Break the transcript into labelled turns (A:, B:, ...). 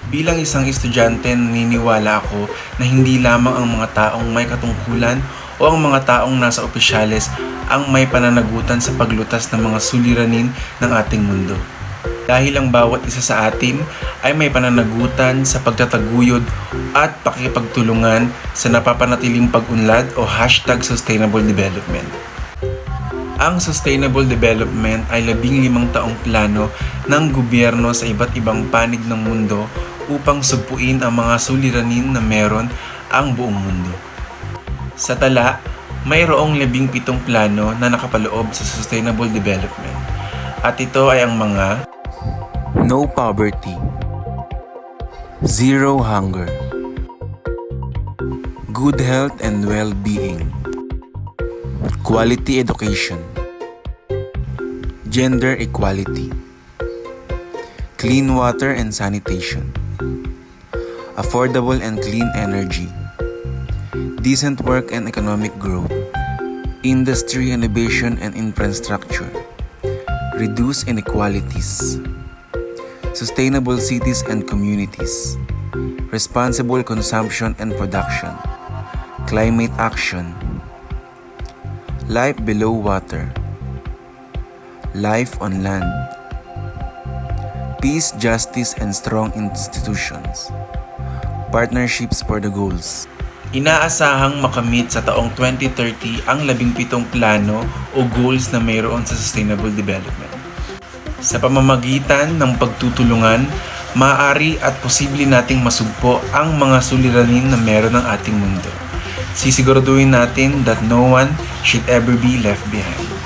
A: Bilang isang estudyante, naniniwala ako na hindi lamang ang mga taong may katungkulan o ang mga taong nasa opisyales ang may pananagutan sa paglutas ng mga suliranin ng ating mundo. Dahil ang bawat isa sa atin ay may pananagutan sa pagtataguyod at pakikipagtulungan sa napapanatiling pag-unlad o #sustainable development. Ang Sustainable Development ay 15 taong plano ng gobyerno sa iba't ibang panig ng mundo upang sugpuin ang mga suliranin na meron ang buong mundo. Sa tala, mayroong 17 plano na nakapaloob sa Sustainable Development. At ito ay ang mga No Poverty, Zero Hunger, Good Health and Well-Being, Quality Education, Gender Equality, Clean Water and Sanitation, Affordable and Clean Energy, Decent Work and Economic Growth, Industry, Innovation and Infrastructure, Reduce Inequalities, Sustainable Cities and Communities, Responsible Consumption and Production, Climate Action, Life Below Water, Life on Land, Peace, Justice, and Strong Institutions, Partnerships for the Goals. Inaasahang makamit sa taong 2030 ang 17 plano o goals na mayroon sa Sustainable Development. Sa pamamagitan ng pagtutulungan, maaari at posible nating masugpo ang mga suliranin na meron ng ating mundo. Sisiguraduhin natin that no one should ever be left behind.